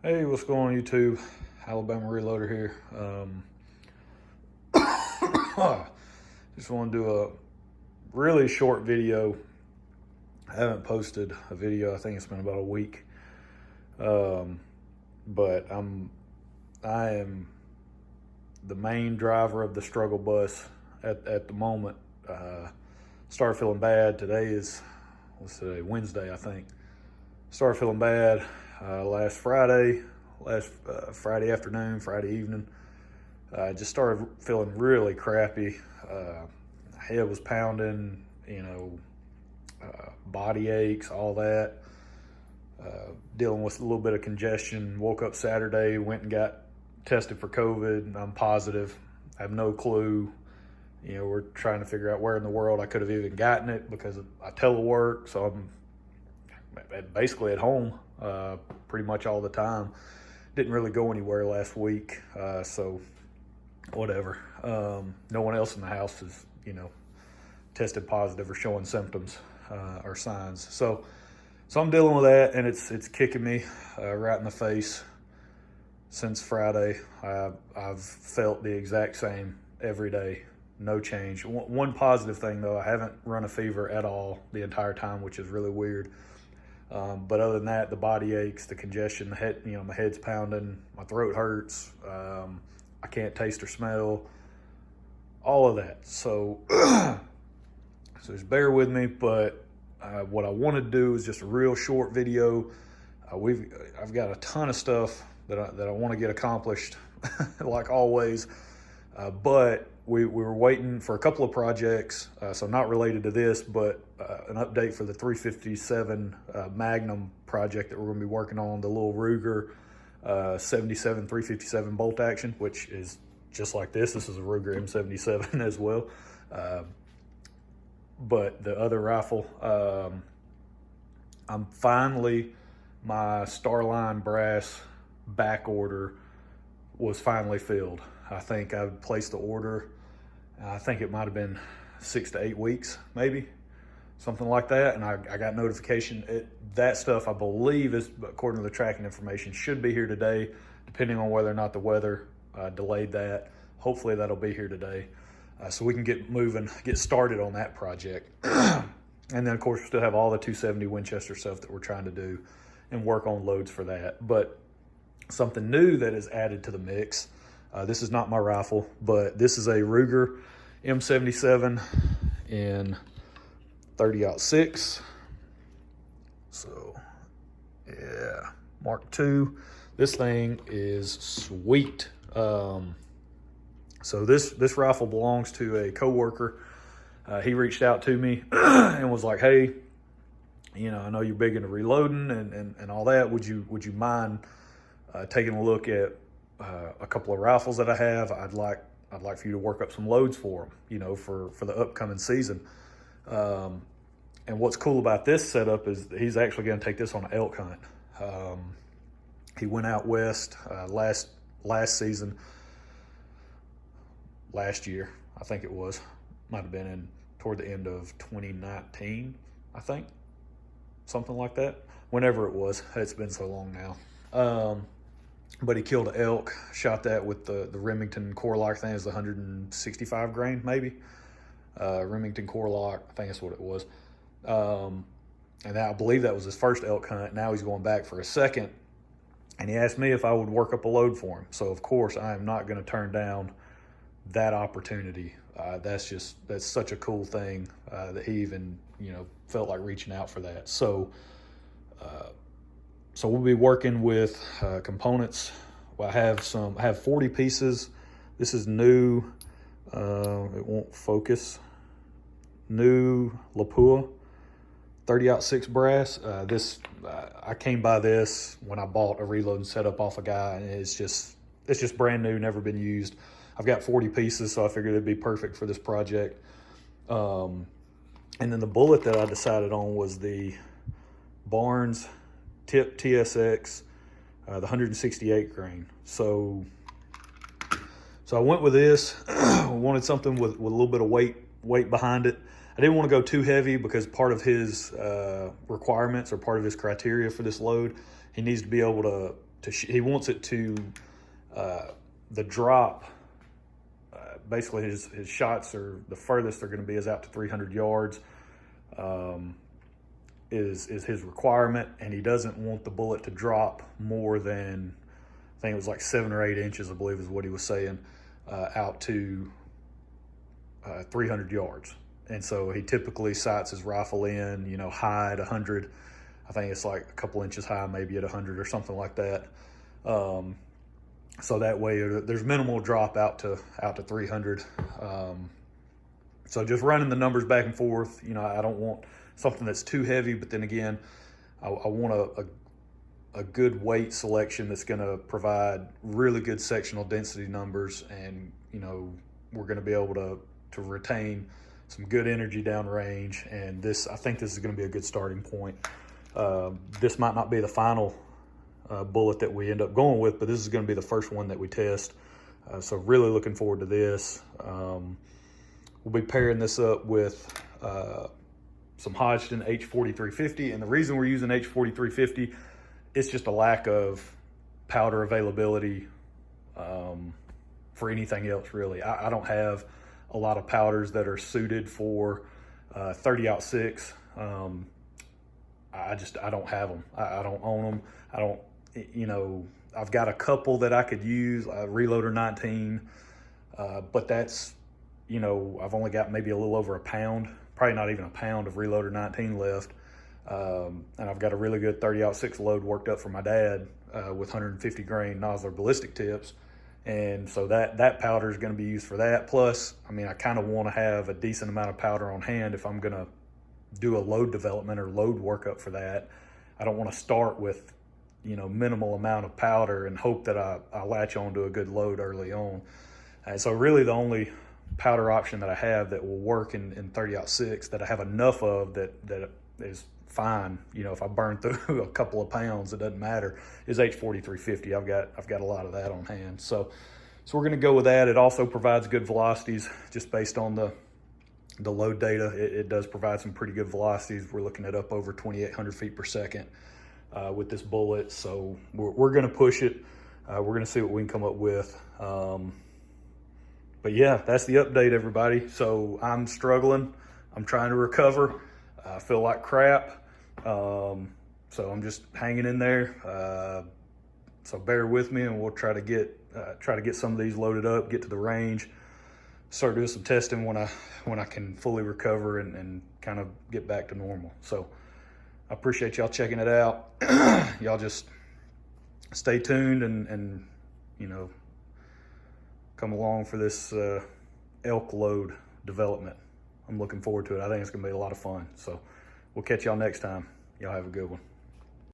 Hey, what's going on YouTube? Alabama Reloader here. Just want to do a really short video. I haven't posted a video. I think it's been about a week. But I am the main driver of the struggle bus at the moment. Started feeling bad. Today is, what's today? Wednesday, I think. Started feeling bad last Friday afternoon, Friday evening. Just started feeling really crappy. Head was pounding, body aches, all that. Dealing with a little bit of congestion. Woke up Saturday, went and got tested for COVID. I'm positive. I have no clue. We're trying to figure out where in the world I could have even gotten it because I telework, so I'm basically at home pretty much all the time. Didn't really go anywhere last week, so whatever. No one else in the house is, tested positive or showing symptoms or signs. So I'm dealing with that, and it's kicking me right in the face since Friday. I've felt the exact same every day. No change. One positive thing though, I haven't run a fever at all the entire time, which is really weird. But other than that, the body aches, the congestion, the head, my head's pounding, my throat hurts. I can't taste or smell, all of that. So, so just bear with me. But what I want to do is just a real short video. I've got a ton of stuff that I want to get accomplished, like always. But we were waiting for a couple of projects, so not related to this, but an update for the 357 Magnum project that we're going to be working on, the little Ruger 77 357 bolt action, which is just like this. This is a Ruger M77 as well. But the other rifle, I'm finally, my Starline brass back order was finally filled. I think I placed the order, I think it might have been 6 to 8 weeks, maybe, something like that. And I got notification. That stuff, I believe, is, according to the tracking information, should be here today, depending on whether or not the weather delayed that. Hopefully that'll be here today, so we can get moving, get started on that project. And then, of course, we still have all the 270 Winchester stuff that we're trying to do and work on loads for that. But something new that is added to the mix. This is not my rifle, but this is a Ruger M77 in 30-06. So, yeah, Mark II. This thing is sweet. So this rifle belongs to a coworker. He reached out to me and was like, "Hey, I know you're big into reloading and all that. Would you mind taking a look at a couple of rifles that I have? I'd like for you to work up some loads for them, for the upcoming season." And what's cool about this setup is he's actually going to take this on an elk hunt. He went out west last season, last year, I think it was. Might have been toward the end of 2019, I think, something like that. Whenever it was, it's been so long now. But he killed an elk, shot that with the Remington core lock. I think it was the 165 grain, maybe. Remington core lock, I think that's what it was. And I believe that was his first elk hunt. Now he's going back for a second. And he asked me if I would work up a load for him. So, of course, I am not going to turn down that opportunity. That's such a cool thing that he even, felt like reaching out for that. So we'll be working with components. Well, I have 40 pieces. This is new. It won't focus. New Lapua 30-06 brass. I came by this when I bought a reloading setup off a guy, and it's just brand new, never been used. I've got 40 pieces, so I figured it'd be perfect for this project. And then the bullet that I decided on was the Barnes Tip TSX, the 168 grain. So I went with this. I wanted something with a little bit of weight behind it. I didn't want to go too heavy because part of his requirements or part of his criteria for this load, he needs to be able to he wants it to, the drop, basically his shots are, the furthest they're going to be is out to 300 yards, is his requirement. And he doesn't want the bullet to drop more than, I think it was like 7 or 8 inches, I believe is what he was saying, out to 300 yards. And so he typically sights his rifle in, you know, high at 100. I think it's like a couple inches high, maybe at 100 or something like that. So that way there's minimal drop out to 300. So just running the numbers back and forth, you know, I don't want something that's too heavy, but then again, I want a good weight selection that's going to provide really good sectional density numbers, and you know, we're going to be able to retain some good energy downrange. And I think this is going to be a good starting point. This might not be the final bullet that we end up going with, but this is going to be the first one that we test. So really looking forward to this. We'll be pairing this up with some Hodgdon H4350, and the reason we're using H4350, it's just a lack of powder availability for anything else, really. I don't have a lot of powders that are suited for 30-06. I don't have them. I don't own them. I don't, you know, I've got a couple that I could use, Reloader 19, but that's, you know, I've only got maybe a little over a pound, probably not even a pound of Reloader 19 left. And I've got a really good 30-06 load worked up for my dad with 150 grain Nosler ballistic tips. And so that powder is going to be used for that. Plus, I mean, I kind of want to have a decent amount of powder on hand if I'm going to do a load development or load workup for that. I don't want to start with, you know, minimal amount of powder and hope that I latch on to a good load early on. And so really the only powder option that I have that will work in 30-06 that I have enough of that is fine, you know, if I burn through a couple of pounds, it doesn't matter, is H4350. I've got a lot of that on hand. So we're going to go with that. It also provides good velocities just based on the load data. It does provide some pretty good velocities. We're looking at up over 2,800 feet per second with this bullet. So we're going to push it. We're going to see what we can come up with. But yeah, that's the update, everybody. So I'm struggling. I'm trying to recover. I feel like crap. So I'm just hanging in there. So bear with me, and we'll try to get some of these loaded up, get to the range, start doing some testing when I can fully recover and kind of get back to normal. So I appreciate y'all checking it out. Y'all just stay tuned and you know, come along for this elk load development. I'm looking forward to it. I think it's gonna be a lot of fun. So we'll catch y'all next time. Y'all have a good one.